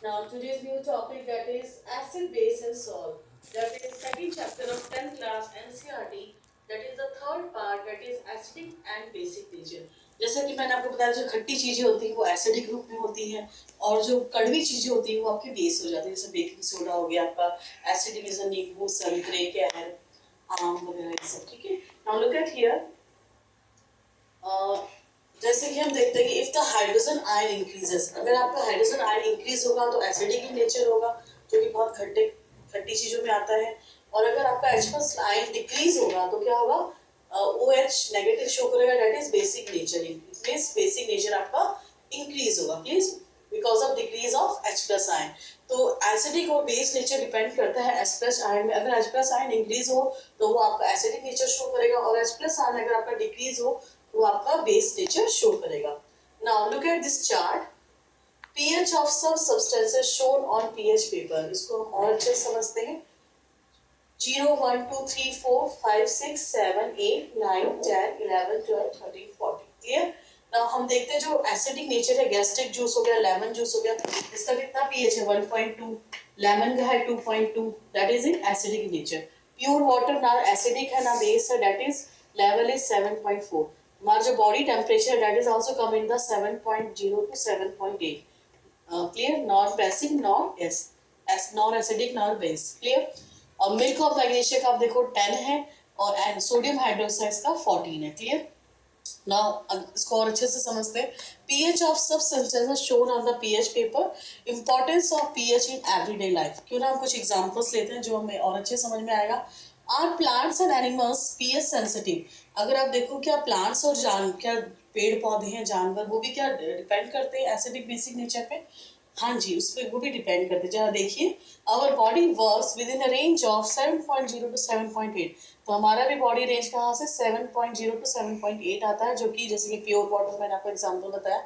Now today's new topic, that is acid, base and salt. That is second chapter of 10th class NCERT. That is the third part, that is acidic and basic nature. जैसा कि मैंने आपको बताया, जो खट्टी चीजें होती हैं वो एसिडिक ग्रुप में होती हैं, और जो कड़वी चीजें होती हैं वो आपके बेस हो जाती है। जैसे बेकिंग सोडा हो गया आपका, एसिडिक जैसे नींबू, संतरे, कैर, आम वगैरह, ये सब। ठीक है। Now look at here. जैसे कि हम देखते हैं कि if the hydrogen ion increases, अगर आपका हाइड्रोजन आयन इंक्रीज होगा तो एसिडिक इन नेचर होगा, जो कि बहुत खट्टी चीजों में आता है। और अगर आपका H प्लस आयन डिक्रीज होगा तो क्या होगा, OH नेगेटिव शो करेगा, that is basic nature. Means basic nature आपका इंक्रीज होगा, please, because of decrease of H plus ion. तो एसिडिक और बेस नेचर डिपेंड करता है H प्लस आयन में। अगर H प्लस आयन इंक्रीज हो तो वो आपका एसिडिक नेचर शो करेगा, और H प्लस आयन अगर आपका डिक्रीज हो तो आपका बेस नेचर शो करेगा। Now look at this chart. pH of some substances shown on pH paper, इसको हम और अच्छे से समझते हैं। 0, 1, 2, 3, 4, 5, 6, 7, 8, 9, 10, 11, 12, 13, 14। क्लियर। नाउ हम देखते हैं जो एसिडिक नेचर है, गैस्ट्रिक जूस हो गया, लेमन जूस हो गया, इसका कितना pH है, 1.2। लेमन का है 2.2, that is in acidic nature. Pure water ना एसिडिक है ना बेस है, दैट इज लेवल इज 7.4। हमारा जो बॉडी टेम्परेचर है that is also come in the 7.0 to 7.8। Clear. Non basic, non as non acidic, non base. Clear. और milk of magnesia का आप देखो 10 है, और सोडियम हाइड्रोक्साइड का 14 है। क्लियर। नाउ इसको और अच्छे से समझते हैं। pH ऑफ सब substances shown on the pH paper. Importance of pH in everyday life. क्यों ना हम कुछ एग्जांपल्स लेते हैं जो हमें और अच्छे समझ में आएगा। Are plants and animals pH sensitive. अगर आप देखो क्या प्लांट्स और क्या पेड़ पौधे हैं, जानवर, वो भी क्या डिपेंड करते हैं एसिडिक बेसिक नेचर पे? हाँ जी, उस पर वो भी डिपेंड करते हैं। जरा देखिए, our body works within a range of 7.0 to 7.8। तो हमारा भी बॉडी रेंज कहाँ से 7.0 टू 7.8 आता है, जो कि जैसे कि प्योर वाटर मैंने आपको एग्जांपल बताया।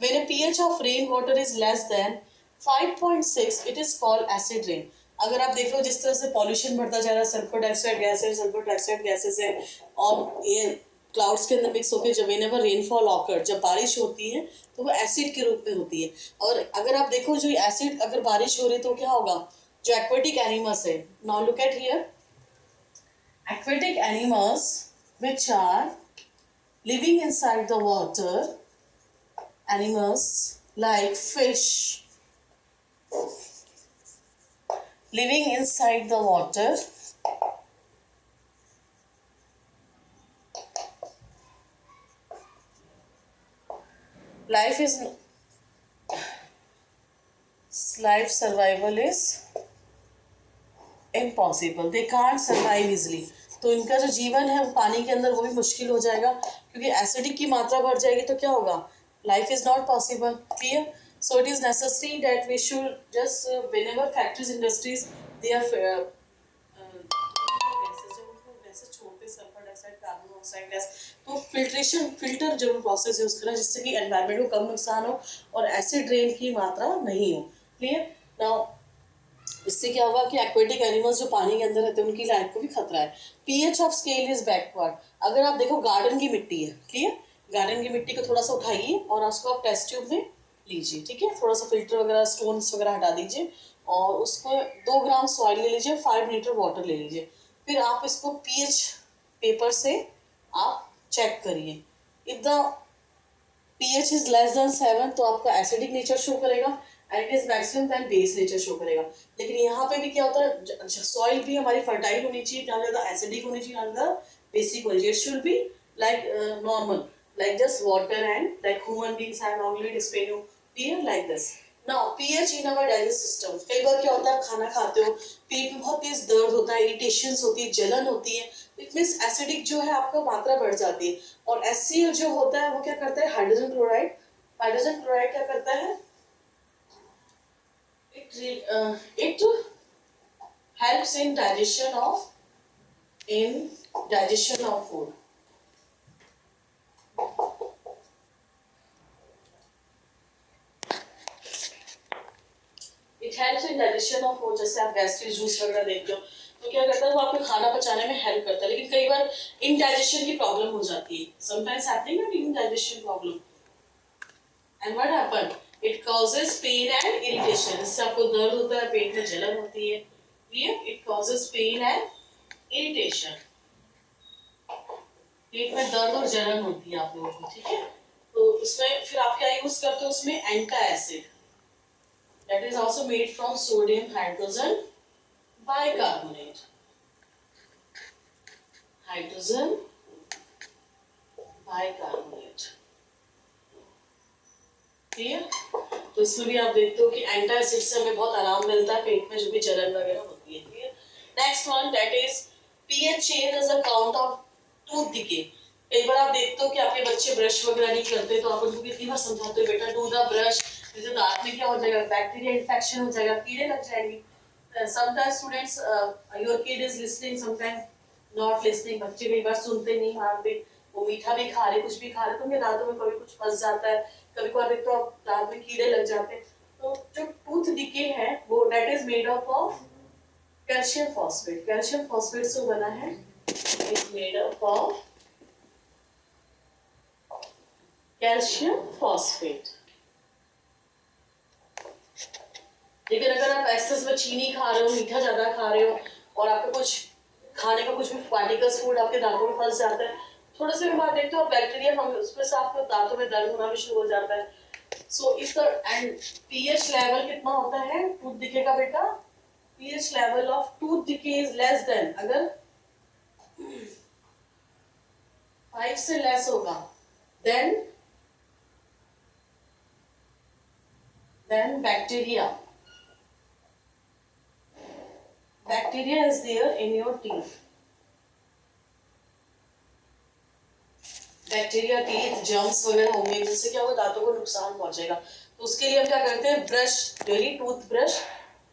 When pH of rain water is less then 5.6 it is called acid rain. अगर आप देख लो जिस तरह से पॉल्यूशन बढ़ता जा रहा है, सल्फर डाइऑक्साइड गैस है, सल्फर डाइऑक्साइड गैसेस है, और ये क्लाउड्स के अंदर मिक्स होकर जब व्हेनेवर रेनफॉल ऑकर, जब बारिश होती है तो वो एसिड के रूप में होती है। और अगर आप देखो जो एसिड, अगर बारिश हो रही तो क्या होगा, जो एक्वेटिक एनिमल्स है, now look at here. aquatic animals which are living inside the water, animals like fish living inside the water, life is life survival is impossible, they can't survive easily। तो इनका जो जीवन है वो पानी के अंदर वो भी मुश्किल हो जाएगा, क्योंकि एसिडिक की मात्रा बढ़ जाएगी तो क्या होगा, life is not possible. Clear. So it is necessary that we should just whenever factories industries they are छोड़ते sulphur dioxide, carbon monoxide gas, तो फिल्टर जरूर प्रोसेस यूज करें, जिससे कि एनवायरमेंट को कम नुकसान हो और एसिड रेन की मात्रा नहीं हो। क्लियर। नाउ इससे क्या होगा कि एक्वेटिक एनिमल्स जो पानी के अंदर रहते हैं उनकी लाइफ को भी खतरा है। PH of scale is backward. अगर आप देखो गार्डन की मिट्टी है, क्लियर, गार्डन की मिट्टी को थोड़ा सा उठाइए और उसको आप टेस्ट ट्यूब में लीजिए। ठीक है, थोड़ा सा फिल्टर वगैरह, स्टोन्स वगैरह हटा दीजिए, और उसको 2 ग्राम सॉइल ले लीजिए, 5 लीटर वाटर ले लीजिए। फिर आप इसको पीएच पेपर से आप चेक करिए। If the pH is less than 7 तो आपका एसिडिक नेचर शो करेगा, and it is maximum then base nature show करेगा। लेकिन यहाँ पे भी क्या होता है, सॉइल भी हमारी फर्टाइल होनी चाहिए, ना ज़्यादा एसिडिक होनी चाहिए, ना ज़्यादा बेसिक होनी चाहिए। It should be like normal, like just water, and like human beings I have already explain you clear like this. Now pH in our digest system. कई बार क्या होता है, खाना खाते हो, पेट में बहुत तेज दर्द होता है, इरिटेशंस होती है, जलन होती है, इट मीन्स एसिडिक जो है आपका मात्रा बढ़ जाती है। और HCl जो होता है वो क्या करता है, हाइड्रोजन क्लोराइड, हाइड्रोजन क्लोराइड क्या करता है, it helps in digestion of food। It helps in digestion of food. जैसे आप गैस्ट्रिक जूस वगैरह देखते हो तो क्या करता है, वो आपको खाना पचाने में हेल्प करता है। लेकिन कई बार इनडाइजेशन की प्रॉब्लम हो जाती है, sometimes happening that indigestion problem, and what happen, it causes pain and irritation, इससे आपको दर्द होता है, पेट में जलन होती है। Clear? It causes pain and irritation, पेट में दर्द और जलन होती है आप लोगों को, ठीक है। तो इसमें फिर आप क्या यूज करते हो उसमें, antacid, that is also made from sodium hydrogen bicarbonate, hydrogen bicarbonate. Clear? तो इसमें भी आप देखते हो कि एंटा एसिड से हमें बहुत आराम मिलता है पेट में जो भी जलन वगैरह होती है। Clear? Next one, that is pH change as a count of tooth decay. कई बार आप देखते हो कि आपके बच्चे ब्रश वगैरह नहीं करते, तो आप उनको कितनी बार समझाते हो, बेटा डू द ब्रश, जैसे दांत में क्या हो जाएगा, बैक्टीरिया इन्फेक्शन हो जाएगा, कीड़े लग जाएंगे। Sometimes students, your kid is listening, sometimes not listening, बच्चे कई बार सुनते नहीं, मानते, वो मीठा भी खा रहे, कुछ भी खा रहे, तो उनके दांतों में कभी कुछ फंस जाता है, कभी कभार देखते हो दांत में कीड़े लग जाते हैं। तो जो टूथ डिके है वो that is made up of calcium phosphate, calcium phosphate से बना है, is made up of calcium phosphate. लेकिन अगर आप एक्सेस में चीनी खा रहे हो, मीठा ज्यादा खा रहे हो, और आपको कुछ खाने का कुछ भी पार्टिकल्स फूड आपके दांतों में फंस जाता है, थोड़े से भी बात देखते हो बैक्टीरिया हम उसमें से आपके दांतों में दर्द होना भी शुरू हो जाता है। So if the end pH level कितना होता है टूथ डिके का बेटा, pH level of tooth decay is less than, अगर 5 से लेस होगा then bacteria is there in your teeth, bacteria teeth germs वगैरह होंगे, जिससे क्या होगा दांतों को नुकसान पहुंचेगा। तो उसके लिए हम क्या करते हैं, brush, daily toothbrush,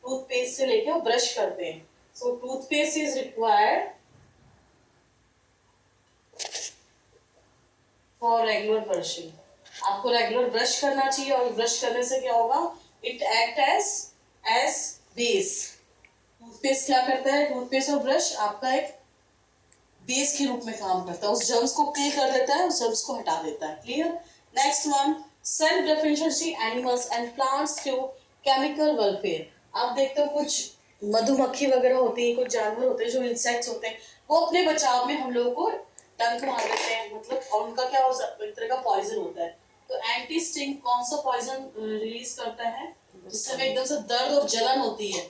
toothpaste से लेके वो ब्रश करते हैं। So toothpaste is required for regular brushing, आपको रेगुलर ब्रश करना चाहिए, और ब्रश करने से क्या होगा, it act as base. Toothpaste क्या करता है, टूथपेस्ट और ब्रश आपका एक बेस के रूप में काम करता है, उस जर्म्स को किल कर देता है, उस जर्म्स को हटा देता है। Clear? Next one, self differentiation animals and plants through chemical welfare. आप देखते हो कुछ मधुमक्खी वगैरह होती है, कुछ जानवर होते हैं जो इंसेक्ट्स होते हैं, वो अपने बचाव में हम लोगों को डंक मार देते हैं, मतलब, और उनका क्या हो एक तरह का पॉइजन होता है। तो एंटी स्टिंग कौन सा पॉइजन रिलीज करता है, जिससे हमें एकदम से दर्द और जलन होती है।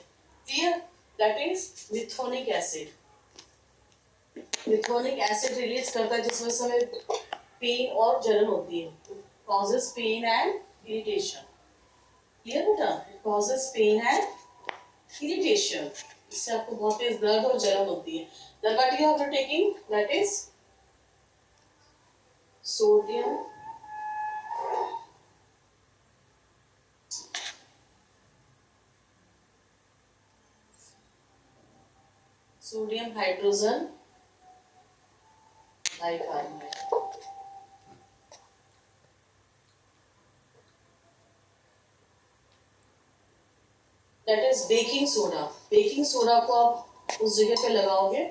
Clear? That is methanoic acid, methanoic acid release करता है, जिसमें से हमें पेन और जलन होती है, causes pain and irritation. Clear बेटा? कॉजेस पेन एंड इरिटेशन, इससे आपको बहुत तेज दर्द और जलन होती है। Then what you have to taking, that is sodium hydrogen bicarbonate, that is baking soda. Baking soda को आप उस जगह पे लगाओगे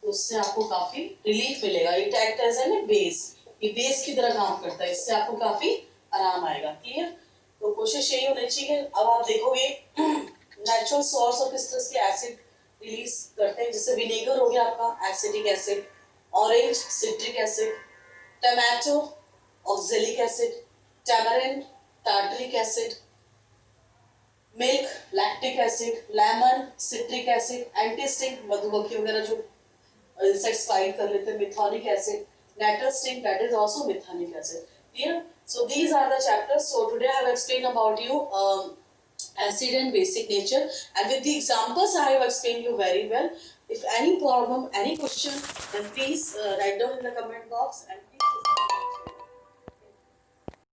तो उससे आपको काफी रिलीफ मिलेगा। It act as an base, ये बेस की तरह काम करता है, इससे आपको काफी आराम आएगा। क्लियर? तो कोशिश यही होनी चाहिए। अब आप देखोगे नेचुरल सोर्स ऑफ किस तरह के एसिड रिलीज करते हैं, जैसे विनेगर हो गया आपका acidic acid, orange citric acid, tomato oxalic acid, tamarind tartaric acid, milk lactic acid, lemon citric acid, ant sting मधुमक्खी वगैरह जो insects fight कर लेते हैं, methanoic acid, nettle sting, that is also methanic acid. Clear? So these are the chapters. So today I have explained about you acid and basic nature, and with the examples I have explained you very well. If any problem, any question, then please write down in the comment box and please